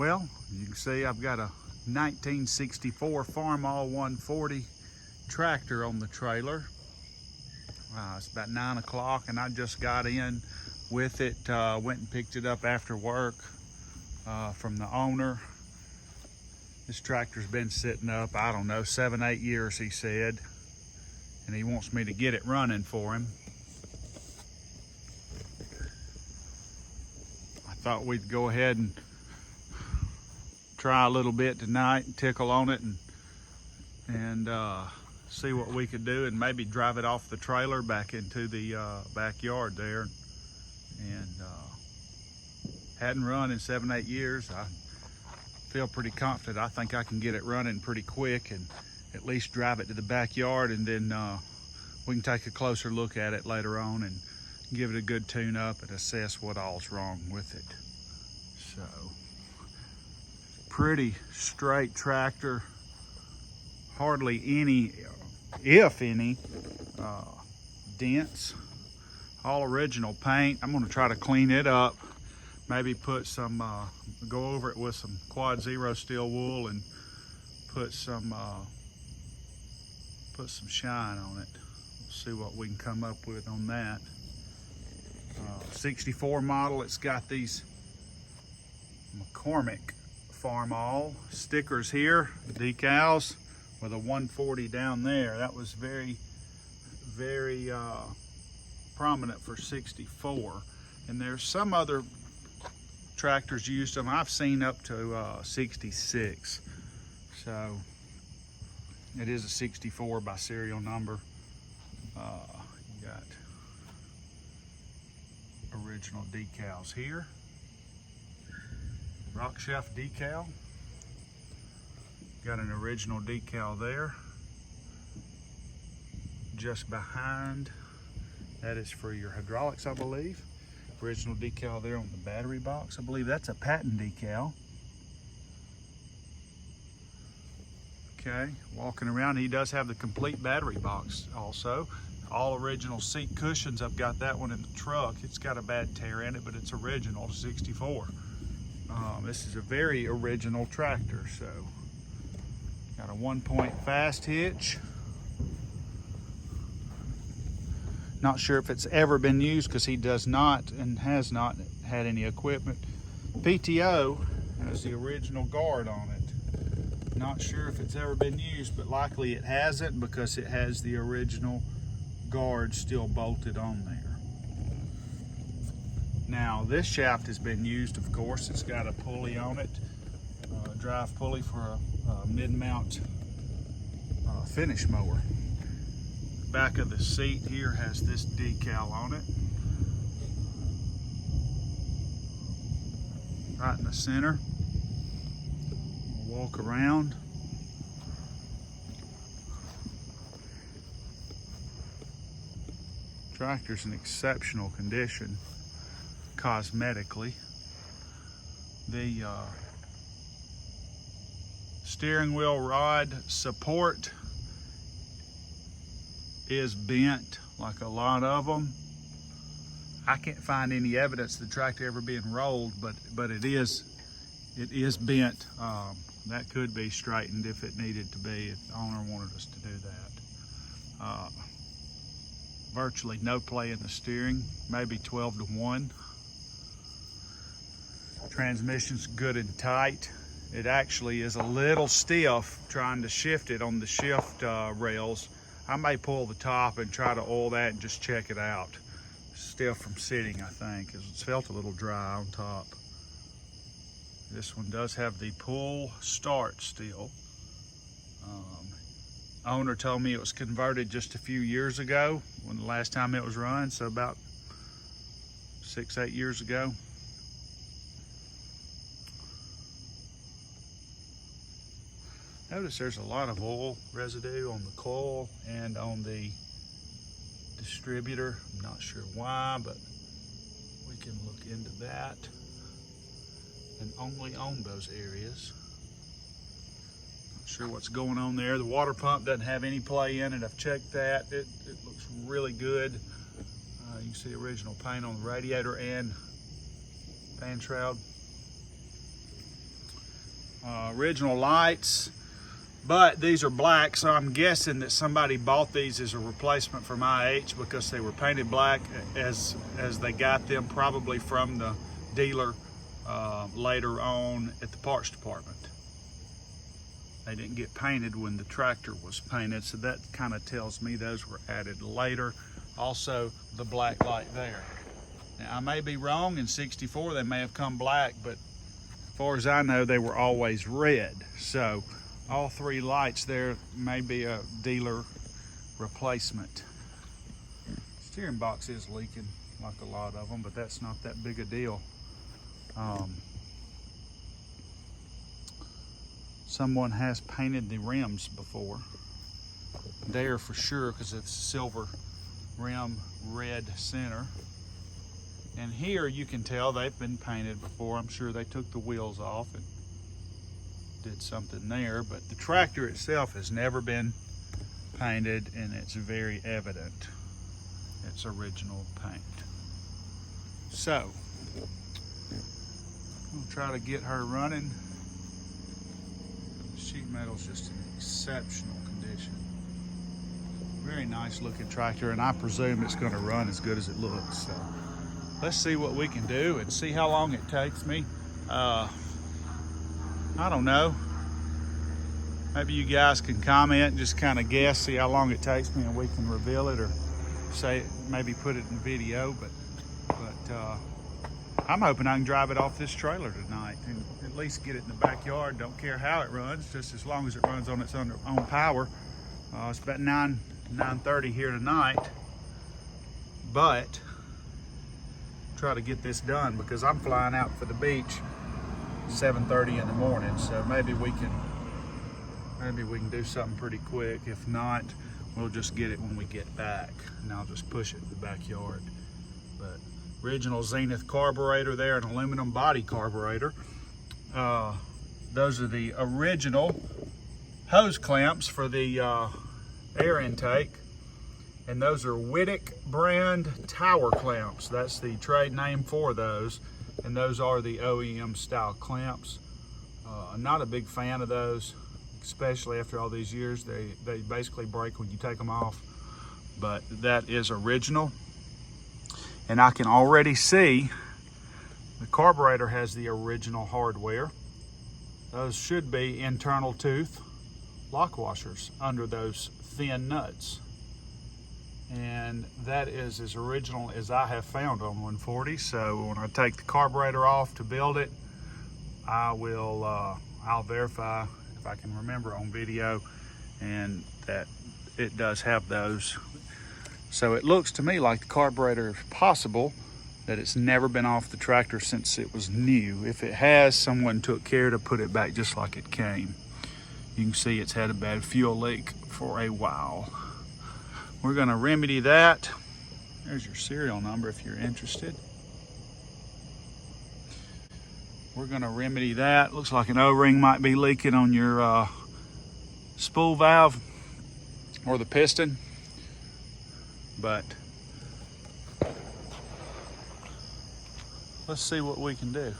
Well, you can see I've got a 1964 Farmall 140 tractor on the trailer. It's about 9 o'clock and I just got in with it. Went and picked it up after work from the owner. This tractor's been sitting up, I don't know, 7-8 years, he said, and he wants me to get it running for him. I thought we'd go ahead and try a little bit tonight and tickle on it and see what we could do, and maybe drive it off the trailer back into the backyard there. And hadn't run in 7-8 years. I feel pretty confident. I think I can get it running pretty quick and at least drive it to the backyard, and then we can take a closer look at it later on and give it a good tune up and assess what all's wrong with it. So, pretty straight tractor, hardly any, if any, dents. All original paint. I'm going to try to clean it up, maybe put some go over it with some quad zero steel wool and put some shine on it. We'll see what we can come up with on that. 64 model. It's got these McCormick Farmall stickers here, decals, with a 140 down there. That was very prominent for 64. And there's some other tractors used them. I've seen up to 66. So it is a 64 by serial number. You got original decals here. Rock Chef decal. Got an original decal there. Just behind, that is for your hydraulics, I believe. Original decal there on the battery box. I believe that's a patent decal. Okay, walking around, he does have the complete battery box also. All original seat cushions. I've got that one in the truck. It's got a bad tear in it, but it's original to 64. This is a very original tractor. So, got a 1-point fast hitch. Not sure if it's ever been used because he does not and has not had any equipment. PTO has the original guard on it. Not sure if it's ever been used, but likely it hasn't because it has the original guard still bolted on there. Now this shaft has been used, of course. It's got a pulley on it, a drive pulley for a mid-mount finish mower. Back of the seat here has this decal on it. Right in the center. We'll walk around. Tractor's in exceptional condition cosmetically. The steering wheel rod support is bent, like a lot of them. I can't find any evidence of the tractor ever being rolled, but it is bent. That could be straightened if it needed to be, if the owner wanted us to do that. Virtually no play in the steering, maybe 12-to-1. Transmission's good and tight. It actually is a little stiff trying to shift it on the shift rails. I may pull the top and try to oil that and just check it out. Stiff from sitting, I think, 'cause it's felt a little dry on top. This one does have the pull start still. Owner told me it was converted just a few years ago when the last time it was run, so about 6-8 years ago. Notice there's a lot of oil residue on the coil and on the distributor. I'm not sure why, but we can look into that. And only on those areas. Not sure what's going on there. The water pump doesn't have any play in it. I've checked that. It looks really good. You can see original paint on the radiator and fan shroud. original lights, but these are black, so I'm guessing that somebody bought these as a replacement for my IH because they were painted black as they got them, probably from the dealer later on at the parts department. They didn't get painted when the tractor was painted, so that kind of tells me those were added later. Also, the black light there. Now, I may be wrong. In '64 they may have come black, but as far as I know, they were always red. So all three lights there may be a dealer replacement. Steering box is leaking like a lot of them, but that's not that big a deal. Someone has painted the rims before. There for sure, because it's silver rim, red center. And here you can tell they've been painted before. I'm sure they took the wheels off and did something there, but the tractor itself has never been painted, and it's very evident it's original paint. So I'm gonna try to get her running. Sheet metal's just in exceptional condition. Very nice looking tractor, and I presume it's gonna run as good as it looks. So let's see what we can do and see how long it takes me. I don't know. Maybe you guys can comment and just kind of guess, see how long it takes me, and we can reveal it or say, maybe put it in video. But I'm hoping I can drive it off this trailer tonight and at least get it in the backyard. Don't care how it runs, just as long as it runs on its own power. It's about 9:30 here tonight, but try to get this done because I'm flying out for the beach 7:30 in the morning. So maybe we can do something pretty quick. If not, we'll just get it when we get back, and I'll just push it in the backyard. But original Zenith carburetor there, an aluminum body carburetor. Those are the original hose clamps for the air intake, and those are Wittick brand tower clamps. That's the trade name for those, and those are the OEM style clamps. I'm not a big fan of those, especially after all these years. They basically break when you take them off, but that is original. And I can already see the carburetor has the original hardware. Those should be internal tooth lock washers under those thin nuts. And that is as original as I have found on 140. So when I take the carburetor off to build it, I'll verify if I can remember on video, and that it does have those. So it looks to me like the carburetor is possible that it's never been off the tractor since it was new. If it has, someone took care to put it back just like it came. You can see it's had a bad fuel leak for a while. We're gonna remedy that. There's your serial number if you're interested. We're gonna remedy that. Looks like an O-ring might be leaking on your spool valve or the piston. But let's see what we can do.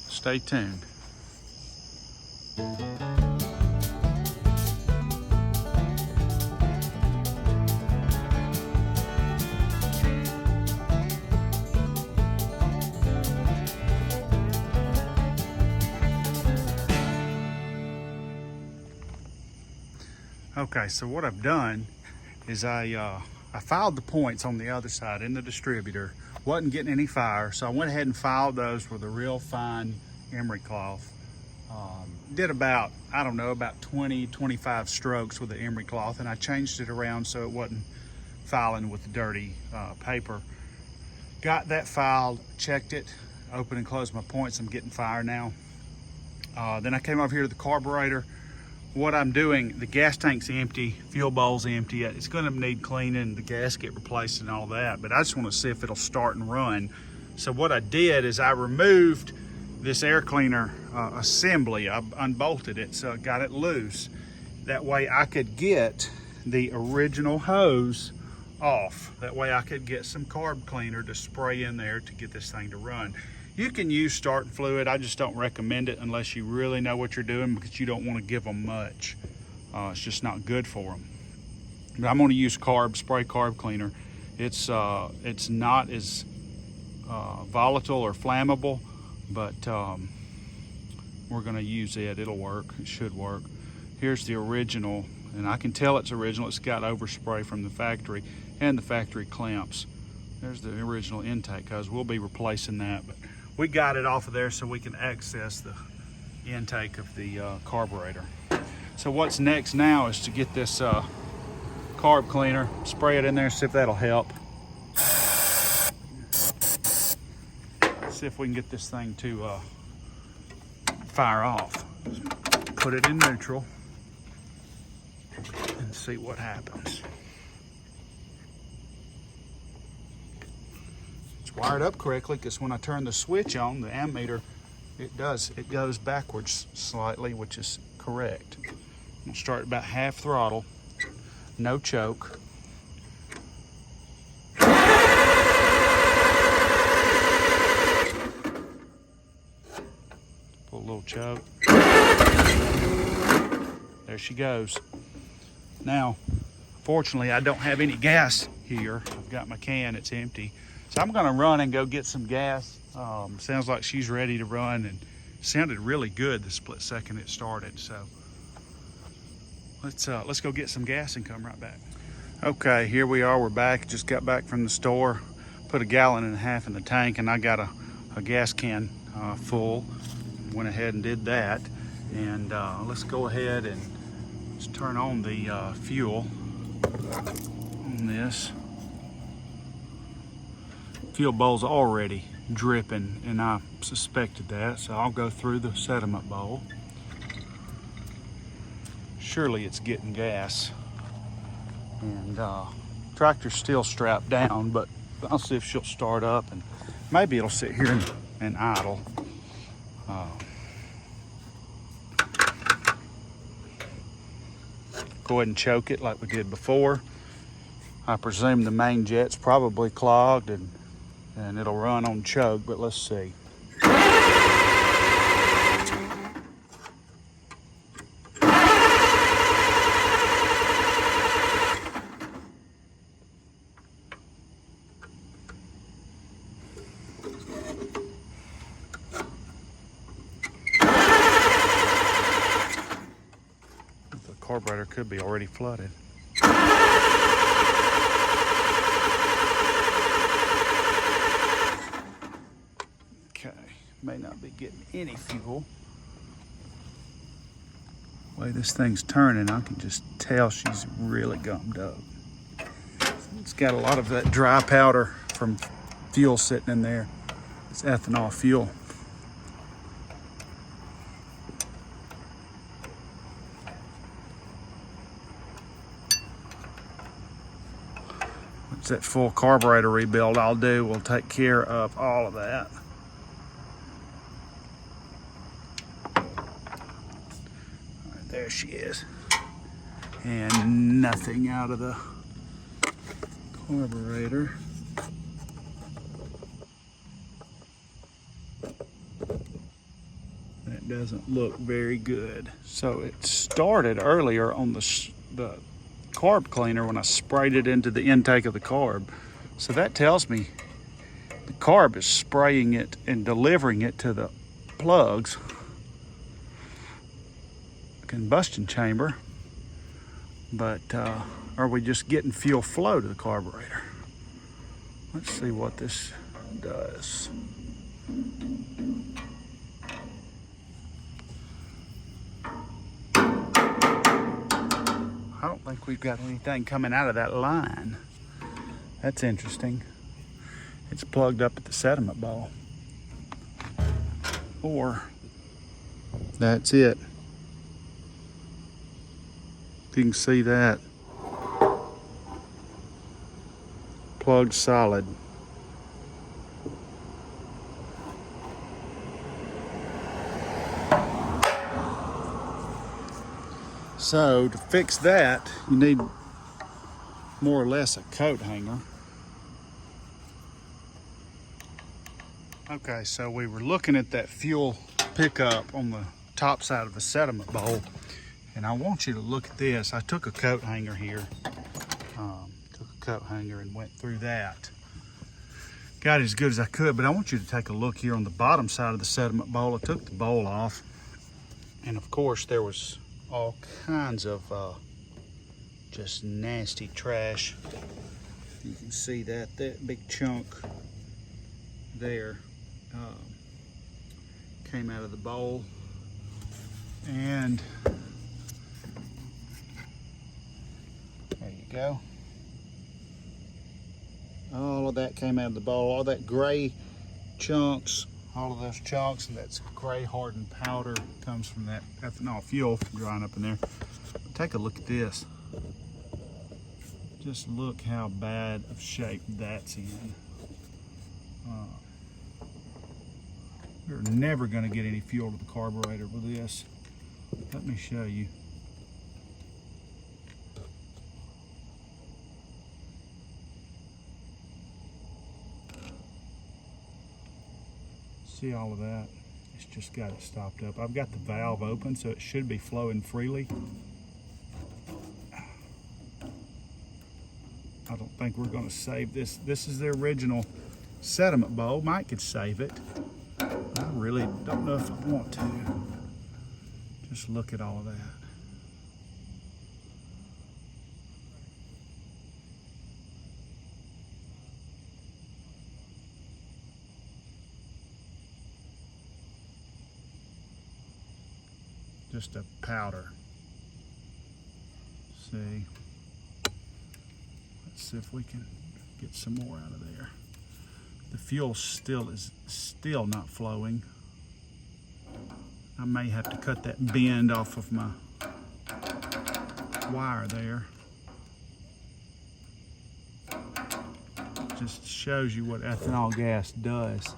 Stay tuned. Okay, so what I've done is I filed the points on the other side in the distributor. Wasn't getting any fire, so I went ahead and filed those with a real fine emery cloth. Did about, I don't know, about 20, 25 strokes with the emery cloth, and I changed it around so it wasn't filing with the dirty paper. Got that filed, checked it, opened and closed my points. I'm getting fire now. Then I came over here to the carburetor. What I'm doing, the gas tank's empty, fuel bowl's empty. It's gonna need cleaning, the gasket replaced and all that, but I just wanna see if it'll start and run. So what I did is I removed this air cleaner assembly. I unbolted it, so I got it loose. That way I could get the original hose off. That way I could get some carb cleaner to spray in there to get this thing to run. You can use starting fluid. I just don't recommend it unless you really know what you're doing, because you don't want to give them much. It's just not good for them. But I'm going to use spray carb cleaner. It's not as volatile or flammable, but we're going to use it. It'll work. It should work. Here's the original, and I can tell it's original. It's got overspray from the factory and the factory clamps. There's the original intake hose. We'll be replacing that, but we got it off of there so we can access the intake of the carburetor. So what's next now is to get this carb cleaner, spray it in there, see if that'll help. See if we can get this thing to fire off. Put it in neutral and see what happens. It's wired up correctly, because when I turn the switch on, the ammeter, it goes backwards slightly, which is correct. We'll start at about half throttle, no choke. Pull a little choke. There she goes. Now, fortunately, I don't have any gas here. I've got my can, it's empty. So I'm gonna run and go get some gas. Sounds like she's ready to run, and sounded really good the split second it started. So let's go get some gas and come right back. Okay, here we are, we're back. Just got back from the store. Put 1.5 gallons in the tank, and I got a gas can full. Went ahead and did that. And let's go ahead and let's turn on the fuel on this. Fuel bowl's already dripping, and I suspected that, so I'll go through the sediment bowl. Surely it's getting gas. And tractor's still strapped down, but I'll see if she'll start up, and maybe it'll sit here and idle. Go ahead and choke it like we did before. I presume the main jet's probably clogged, and it'll run on choke, but let's see. Carburetor could be already flooded. Okay, may not be getting any fuel. The way this thing's turning, I can just tell she's really gummed up. It's got a lot of that dry powder from fuel sitting in there. It's ethanol fuel. That full carburetor rebuild I'll do will take care of all of that. All right, there she is. And nothing out of the carburetor. That doesn't look very good. So it started earlier on the carb cleaner when I sprayed it into the intake of the carb. So that tells me the carb is spraying it and delivering it to the plugs, combustion chamber. But are we just getting fuel flow to the carburetor? Let's see what this does. I don't think we've got anything coming out of that line. That's interesting. It's plugged up at the sediment bowl. Or that's it. If you can see that. Plugged solid. So to fix that, you need more or less a coat hanger. Okay, so we were looking at that fuel pickup on the top side of the sediment bowl, and I want you to look at this. I took a coat hanger here, and went through that. Got it as good as I could, but I want you to take a look here on the bottom side of the sediment bowl. I took the bowl off, and of course there was all kinds of just nasty trash. You can see that big chunk there came out of the bowl, and there you go. All of that came out of the bowl, all that gray chunks, all of those chunks, and that's gray hardened powder comes from that ethanol fuel drying up in there. But take a look at this. Just look how bad of shape that's in. You're never going to get any fuel to the carburetor with this. Let me show you. See all of that? It's just got it stopped up. I've got the valve open, so it should be flowing freely. I don't think we're going to save this. This is the original sediment bowl. Mike could save it. I really don't know if I want to. Just look at all of that. Just a powder. See. Let's see if we can get some more out of there. The fuel is still not flowing. I may have to cut that bend off of my wire there. Just shows you what ethanol gas does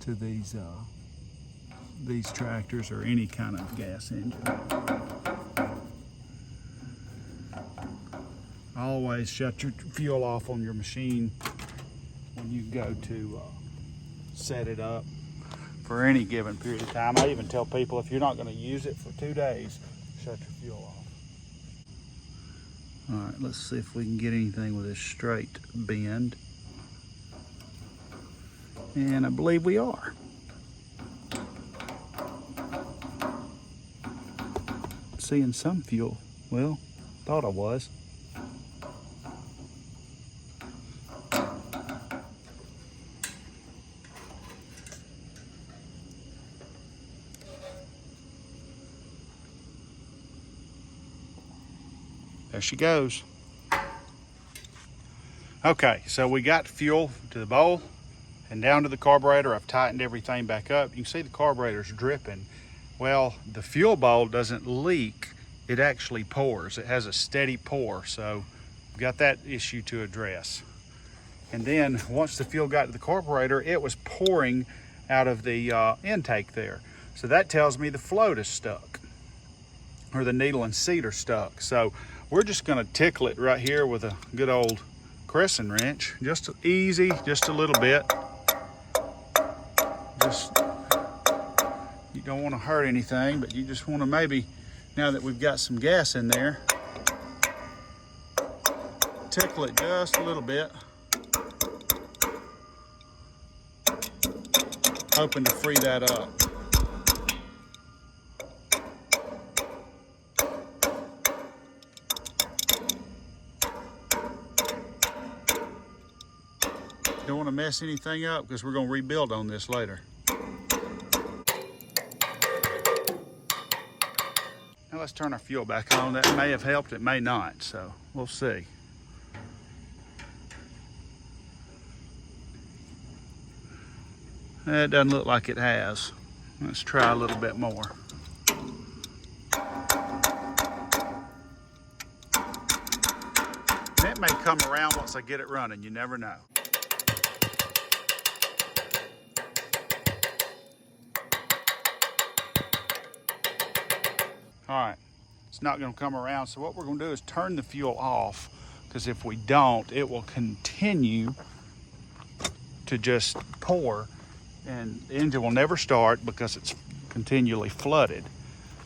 to these tractors or any kind of gas engine. Always shut your fuel off on your machine when you go to set it up for any given period of time. I even tell people if you're not going to use it for 2 days, shut your fuel off. All right, let's see if we can get anything with this straight bend. And I believe we are. Seeing some fuel. Well, thought I was. There she goes. Okay, so we got fuel to the bowl and down to the carburetor. I've tightened everything back up. You can see the carburetor's dripping. Well, the fuel bowl doesn't leak, it actually pours. It has a steady pour, so we've got that issue to address. And then once the fuel got to the carburetor, it was pouring out of the intake there. So that tells me the float is stuck, or the needle and seat are stuck. So we're just gonna tickle it right here with a good old crescent wrench. Just easy, just a little bit. You don't want to hurt anything, but you just want to maybe, now that we've got some gas in there, tickle it just a little bit, hoping to free that up. Don't want to mess anything up because we're going to rebuild on this later. Now let's turn our fuel back on. That may have helped, it may not, so we'll see. It doesn't look like it has. Let's try a little bit more. It may come around once I get it running, you never know. All right, it's not gonna come around, so what we're gonna do is turn the fuel off, because if we don't, it will continue to just pour and the engine will never start because it's continually flooded.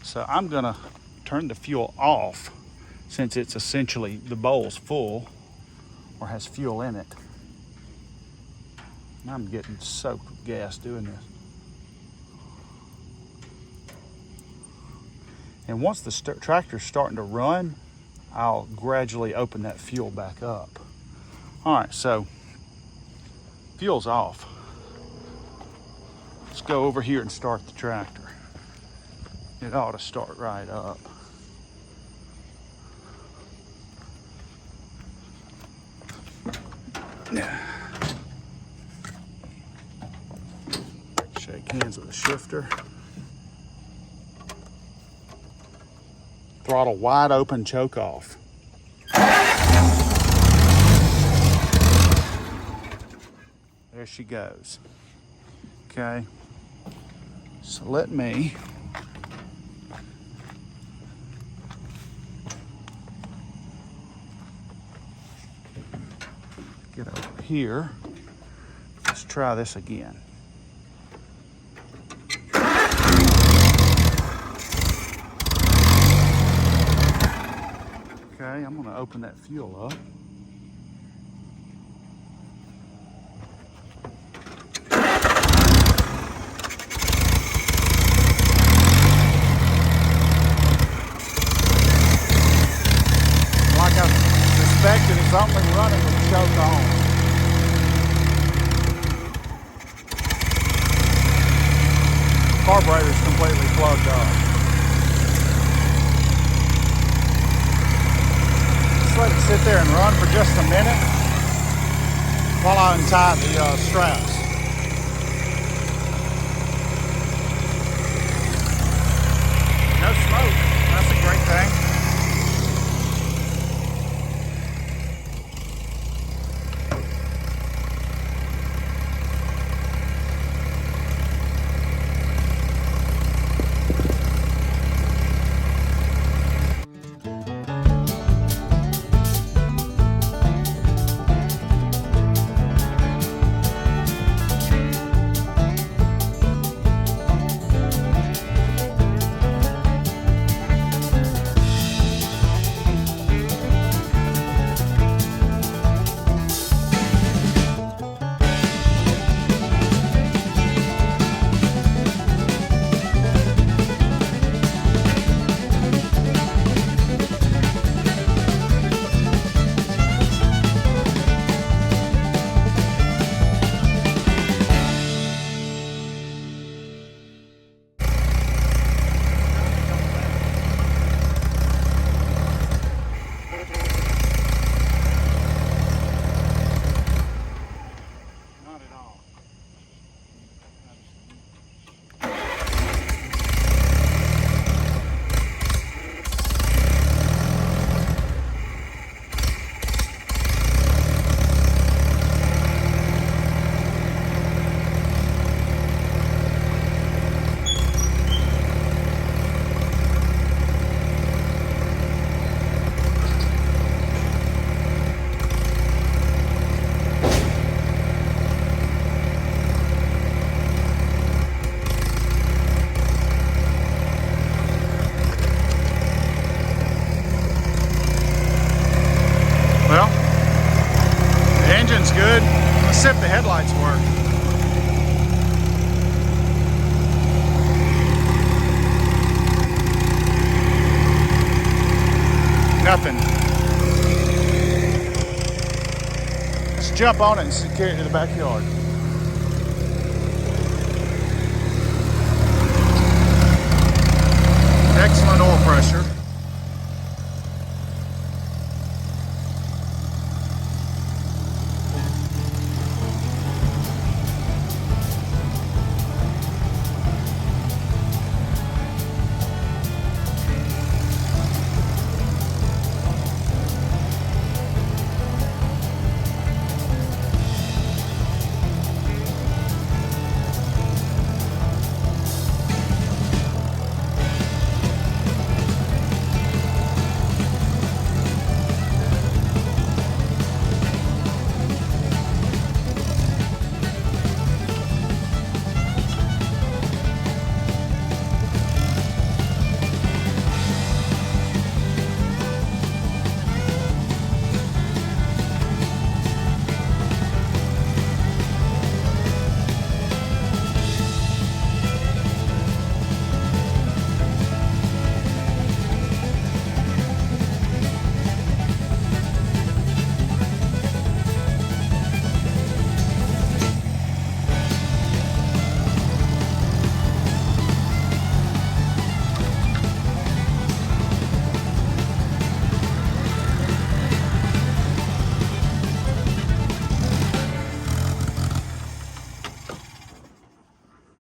So I'm gonna turn the fuel off since it's essentially, the bowl's full or has fuel in it. And I'm getting soaked with gas doing this. And once the tractor's starting to run, I'll gradually open that fuel back up. All right, so fuel's off. Let's go over here and start the tractor. It ought to start right up. Shake hands with the shifter. Throttle wide open, choke off. There she goes. Okay, so let me get over here. Let's try this again. Okay, I'm gonna open that fuel up. Like I suspected, it's only running with the choke on. Carburetor's completely plugged up. Let it sit there and run for just a minute while I untie the straps. No smoke. That's a great thing. Good. Let's see if the headlights work. Nothing. Let's jump on it and carry it to the backyard.